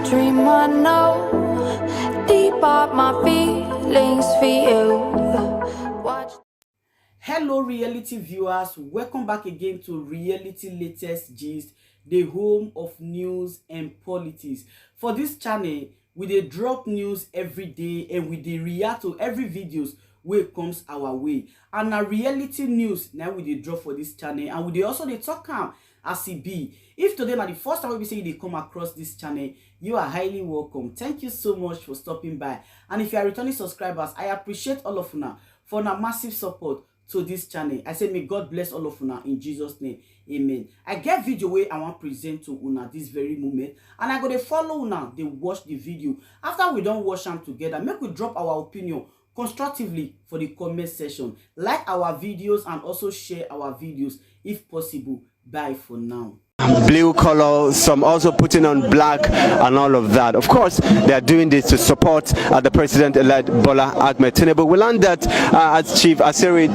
dream I know, deep up my feelings for you. Watch. Hello reality viewers, welcome back again to Reality Latest Gist, the home of news and politics. For this channel, we dey drop news every day and we dey react to every videos wey comes our way. And na reality news now we dey drop for this channel, and we dey also dey talk am as e be. If today na the first time we say you dey come across this channel, you are highly welcome. Thank you so much for stopping by. And if you are returning subscribers, I appreciate all of una for una massive support to this channel. I say may God bless all of una in Jesus name. Amen. I get video where I want present to una this very moment, and I go to follow una, they watch the video. After we don't watch them together, make we drop our opinion constructively for the comment section. Like our videos and also share our videos if possible. Bye for now. Blue color, some also putting on black and all of that. Of course, they are doing this to support the president-elect Bola Ahmed Tinubu. We learned that Chief Asiri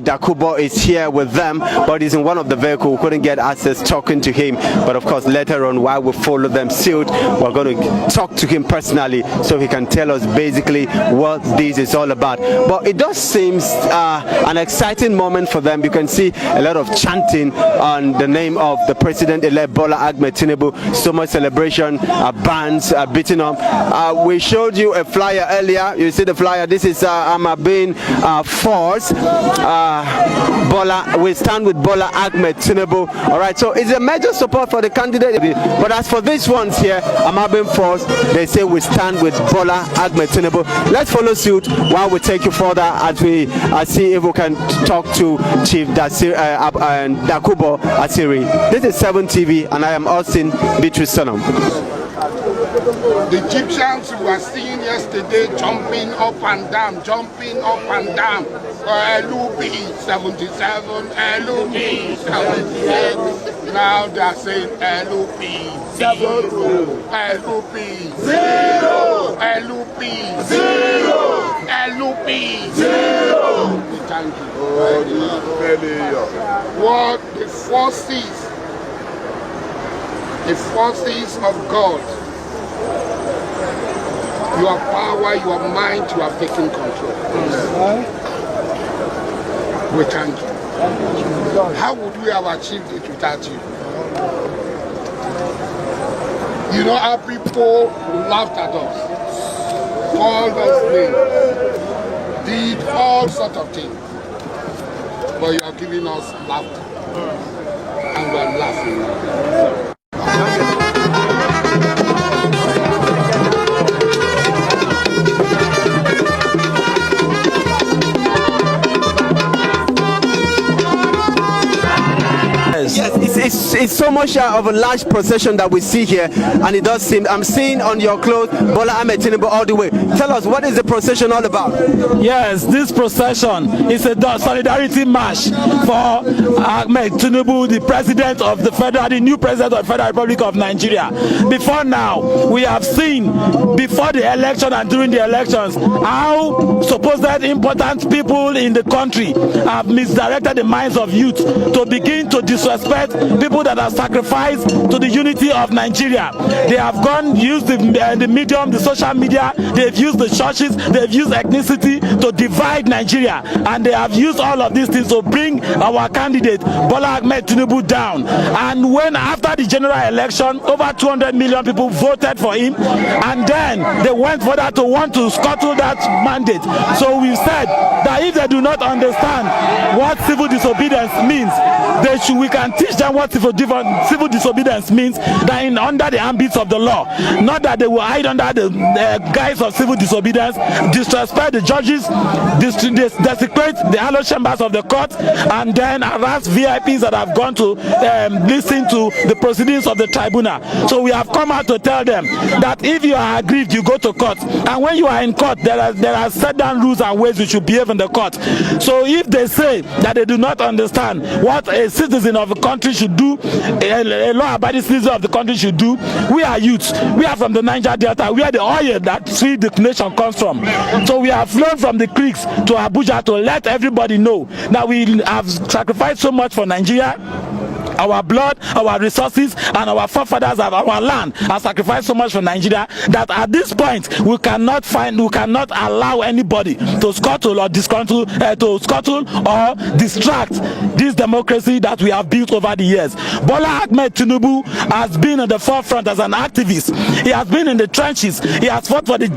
Dakubo is here with them, but he's in one of the vehicles. We couldn't get access talking to him. But of course, later on, while we follow them suit, we're going to talk to him personally so he can tell us basically what this is all about. But it does seem an exciting moment for them. You can see a lot of chanting on the name of the president-elect Bola Ahmed Tinubu. So much celebration, bands beating up. We showed you a flyer earlier. You see the flyer. This is Amabin Force. We stand with Bola Ahmed Tinubu. All right. So it's a major support for the candidate. But as for these ones here, Amabin Force, they say we stand with Bola Ahmed Tinubu. Let's follow suit while we take you further as we see if we can talk to Chief Dakubo Asiri. This is 7 TV and I am Austin Beatrice Sonam. The Egyptians we were seeing yesterday jumping up and down. LUP 77, LUP 78. Now they are saying LUP 0, LUP 0, LUP 0, LUP 0. Thank you. What the forces of God, your power, your mind, you have taken control. We thank you. How would we have achieved it without you? You know how people laughed at us, called us names, did all sorts of things, but you are giving us laughter, and we are laughing. Yes, it's so much of a large procession that we see here, and it does seem, I'm seeing on your clothes Bola Ahmed Tinubu all the way. Tell us, what is the procession all about? Yes, this procession is a solidarity march for Ahmed Tinubu, the president of the new president of the Federal Republic of Nigeria. Before now, we have seen before the election and during the elections how supposed important people in the country have misdirected the minds of youth to begin to disrespect people that are sacrificed to the unity of Nigeria. They have used the medium, the social media, they've used the churches, they've used ethnicity to divide Nigeria, and they have used all of these things to bring our candidate Bola Ahmed Tinubu down. And when after the general election, over 200 million people voted for him, and then they went further to want to scuttle that mandate. So we said that if they do not understand what civil disobedience means, we can teach them what civil disobedience means, that under the ambits of the law, not that they will hide under the guise of civil disobedience, disrespect the judges, desecrate the hallowed chambers of the court, and then harass VIPs that have gone to listen to the proceedings of the tribunal. So we have come out to tell them that if you are aggrieved, you go to court, and when you are in court, there are set down rules and ways you should behave in the court. So if they say that they do not understand what a citizen of a country should do, a law-abiding citizen of the country should do, we are youths. We are from the Niger Delta. We are the oil that feed the nation comes from. So we have flown from the creeks to Abuja to let everybody know that we have sacrificed so much for Nigeria. our blood, our resources, and our forefathers of our land have sacrificed so much for Nigeria that at this point we cannot allow anybody to scuttle or distract this democracy that we have built over the years. Bola Ahmed Tinubu has been in the forefront as an activist. He has been in the trenches. He has fought for the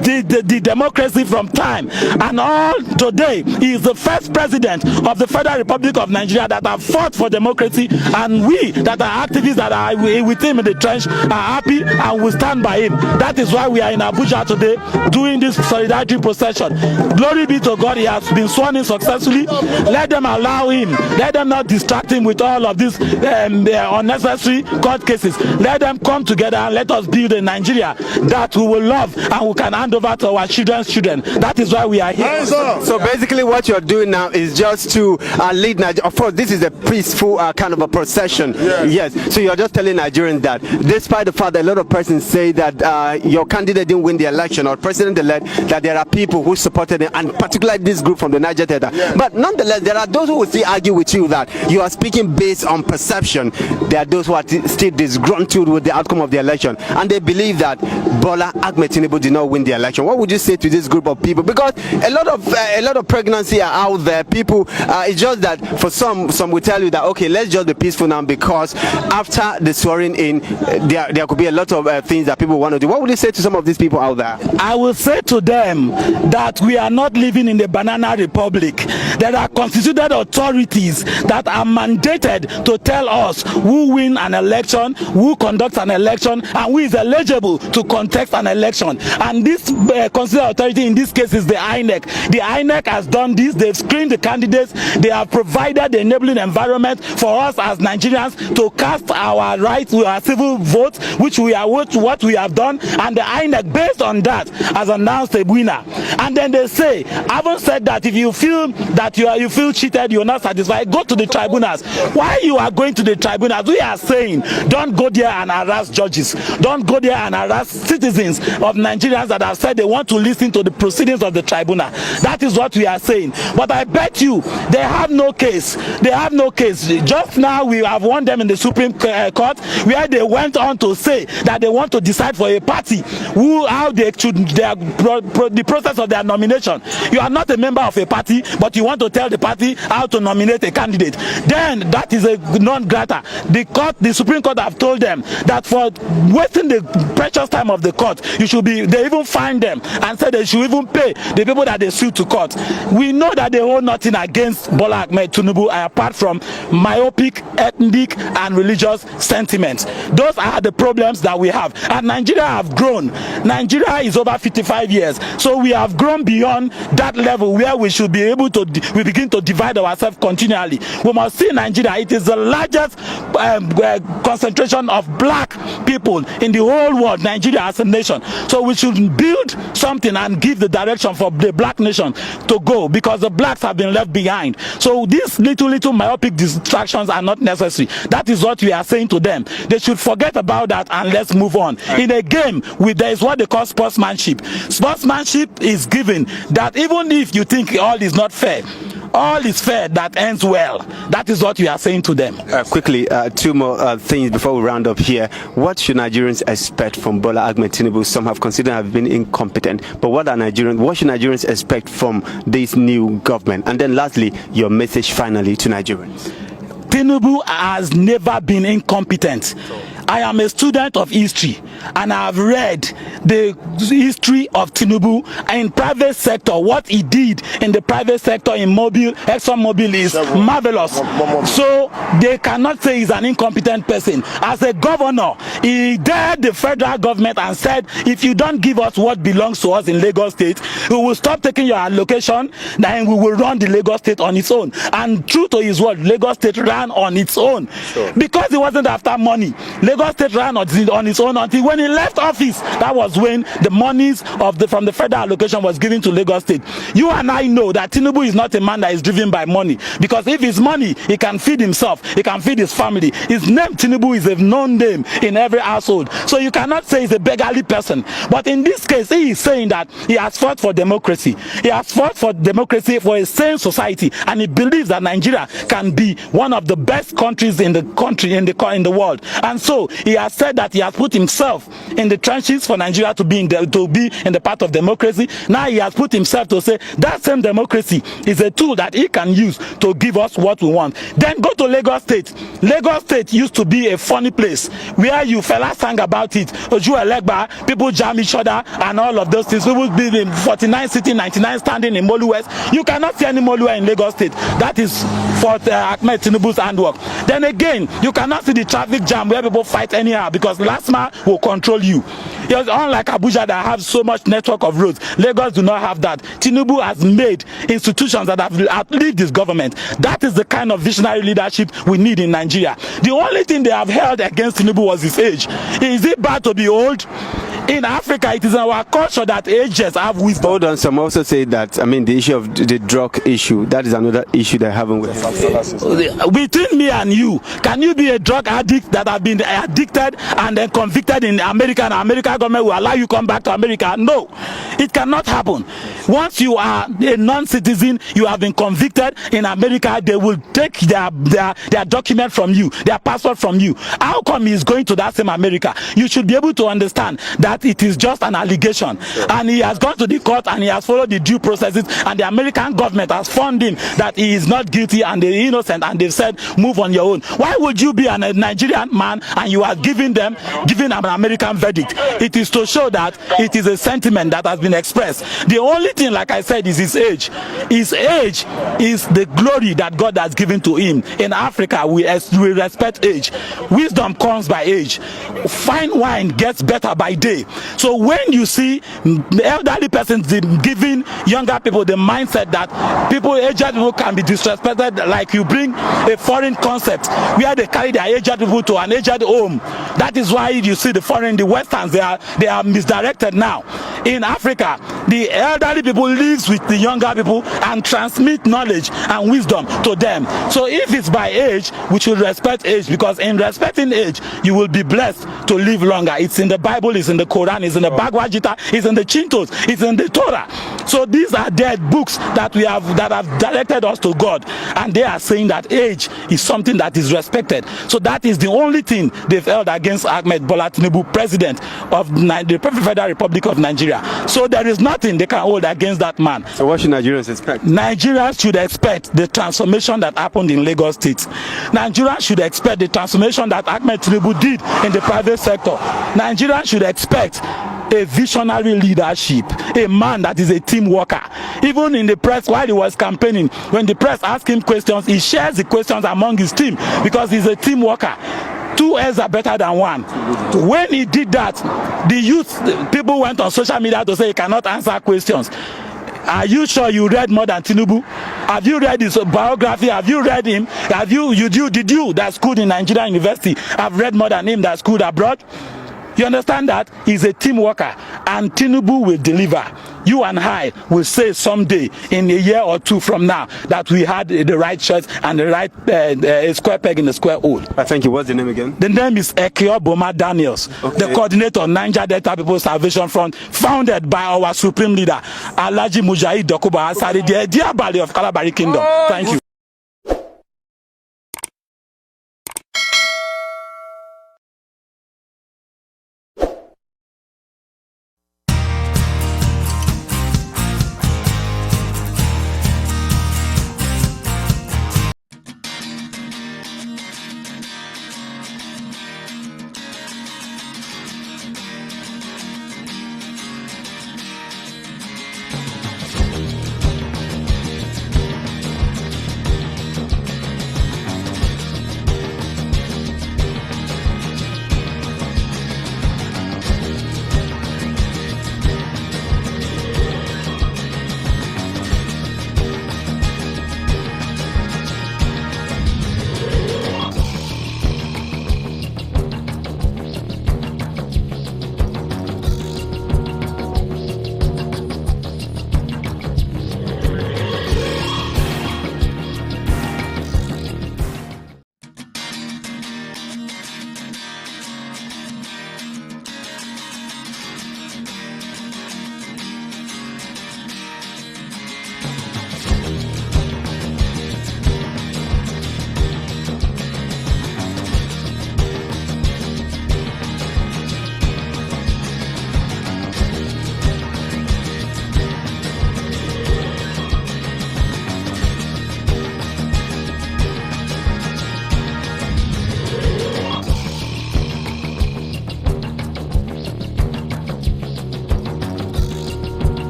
democracy from time. And all today, he is the first president of the Federal Republic of Nigeria that have fought for democracy. And we that are activists that are with him in the trench are happy and will stand by him. That is why we are in Abuja today doing this solidarity procession. Glory be to God, he has been sworn in successfully. Let them allow him. Let them not distract him with all of these unnecessary court cases. Let them come together and let us build a Nigeria that we will love and we can hand over to our children's children. That is why we are here. So basically what you're doing now is just to lead Nigeria. Of course, this is a peaceful kind of a procession. Yes. So you're just telling Nigerians that despite the fact that a lot of persons say that your candidate didn't win the election or president-elect, that there are people who supported him, and particularly this group from the Niger Delta. But nonetheless, there are those who will still argue with you that you are speaking based on perception. There are those who are still disgruntled with the outcome of the election, and they believe that Bola Ahmed Tinubu did not win the election. What would you say to this group of people? Because a lot of pregnancy are out there. People, it's just that for some will tell you that okay, let's just be peaceful now because after the swearing in, there could be a lot of things that people want to do. What would you say to some of these people out there? I will say to them that we are not living in the banana republic. There are constituted authorities that are mandated to tell us who win an election, who conducts an election, and who is eligible to contest an election. And this constituted authority in this case is the INEC. The INEC has done this. They've screened the candidates. They have provided the enabling environment for us as Nigerians to cast our rights, our civil votes, which we are what we have done. And the INEC, based on that, has announced a winner. And then they say, having said that, if you feel that you feel cheated, you're not satisfied, go to the tribunals. Why you are going to the tribunals? We are saying, don't go there and harass judges. Don't go there and harass citizens of Nigerians that have said they want to listen to the proceedings of the tribunal. That is what we are saying. But I bet you, they have no case. They have no case. Just now, we have won them in the Supreme Court, where they went on to say that they want to decide for a party how they should the process of their nomination. You are not a member of a party, but you want to tell the party how to nominate a candidate. Then that is a non-grata. The Supreme Court have told them that for wasting the precious time of the court, they even fine them and said they should even pay the people that they sue to court. We know that they hold nothing against Bola Ahmed Tinubu apart from myopic, ethnic, and religious sentiments. Those are the problems that we have. And Nigeria have grown. Nigeria is over 55 years. So we have grown beyond that level where we should be able to begin to divide ourselves continually. We must see Nigeria. It is the largest concentration of black people in the whole world, Nigeria as a nation. So we should build something and give the direction for the black nation to go, because the blacks have been left behind. So these little myopic distractions are not necessary. That is what we are saying to them. They should forget about that and let's move on. In a game, there is what they call sportsmanship. Sportsmanship is given that even if you think all is not fair, all is fair that ends well. That is what we are saying to them. Quickly, two more things before we round up here. What should Nigerians expect from Bola Ahmed Tinubu? Some have considered have been incompetent, but what should Nigerians expect from this new government? And then lastly, your message finally to Nigerians. Tinubu has never been incompetent. I am a student of history and I have read the history of Tinubu in private sector. What he did in the private sector in ExxonMobil is marvelous. So they cannot say he's an incompetent person. As a governor, he dared the federal government and said, if you don't give us what belongs to us in Lagos State, we will stop taking your allocation, then we will run the Lagos State on its own. And true to his word, Lagos State ran on its own. Because he wasn't after money. Lagos State ran on its own until when When he left office, that was when the monies from the federal allocation was given to Lagos State. You and I know that Tinubu is not a man that is driven by money, because if it's money, he can feed himself, he can feed his family. His name, Tinubu, is a known name in every household. So you cannot say he's a beggarly person. But in this case, he is saying that he has fought for democracy. He has fought for democracy, for a sane society, and he believes that Nigeria can be one of the best countries in the world. And so he has said that he has put himself in the trenches for Nigeria to be in the path of democracy. Now he has put himself to say that same democracy is a tool that he can use to give us what we want. Then go to Lagos State. Lagos State used to be a funny place where you fellas sang about it. Oju Elegba, people jam each other and all of those things. People be in 49 sitting, 99 standing in Molu West. You cannot see any Molu in Lagos State. That is for Ahmed Tinubu's handwork. Then again, you cannot see the traffic jam where people fight anyhow, because last man will control you. It's unlike Abuja that have so much network of roads. Lagos do not have that. Tinubu has made institutions that have outlived this government. That is the kind of visionary leadership we need in Nigeria. The only thing they have held against Tinubu was his age. Is it bad to be old? In Africa, it is in our culture that ages have wisdom. Hold on, some also say that, I mean, the issue of the drug issue, that is another issue they're having with between me and you, can you be a drug addict that have been addicted and then convicted in America, and American government will allow you to come back to America? No, it cannot happen. Once you are a non-citizen, you have been convicted in America, they will take their document from you, their passport from you. How come he's going to that same America? You should be able to understand that it is just an allegation, and he has gone to the court and he has followed the due processes, and the American government has found him that he is not guilty and they are innocent, and they've said move on your own. Why would you be a Nigerian man and you are giving an American verdict? It is to show that it is a sentiment that has been expressed. The only thing, like I said, is his age. His age is the glory that God has given to him. In Africa, we respect age. Wisdom comes by age. Fine wine gets better by day. So when you see elderly persons giving younger people the mindset that aged people can be disrespected, like you bring a foreign concept where they carry their aged people to an aged home. That is why you see the Westerns, they are misdirected now. In Africa, the elderly people live with the younger people and transmit knowledge and wisdom to them. So if it's by age, we should respect age, because in respecting age, you will be blessed to live longer. It's in the Bible, it's in the Quran, it's in the Bhagavad Gita, it's in the Chintos, it's in the Torah. So these are dead books that have directed us to God, and they are saying that age is something that is respected. So that is the only thing they've held against Ahmed Bola Tinubu, president of the Federal Republic of Nigeria. So there is nothing they can hold against that man. So what should Nigerians expect? Nigerians should expect the transformation that happened in Lagos State. Nigerians should expect the transformation that Ahmed Tinubu did in the private sector. Nigerians should expect a visionary leadership, a man that is a team worker. Even in the press, while he was campaigning, when the press asked him questions, he shares the questions among his team, because he's a team worker. 2 heads are better than 1. When he did that, the people went on social media to say he cannot answer questions. Are you sure you read more than Tinubu? Have you read his biography? Have you read him? Did you that schooled in Nigerian University have read more than him that schooled abroad? You understand that? He's a team worker, and Tinubu will deliver. You and I will say someday, in a year or 2 from now, that we had the right choice and the right square peg in the square hole. Thank you. What's the name again? The name is Ekio Boma Daniels, the coordinator of Niger Delta People's Salvation Front, founded by our supreme leader, Alhaji Mujahid Dokuba Asari, the Diabali of Kalabari Kingdom. Thank you.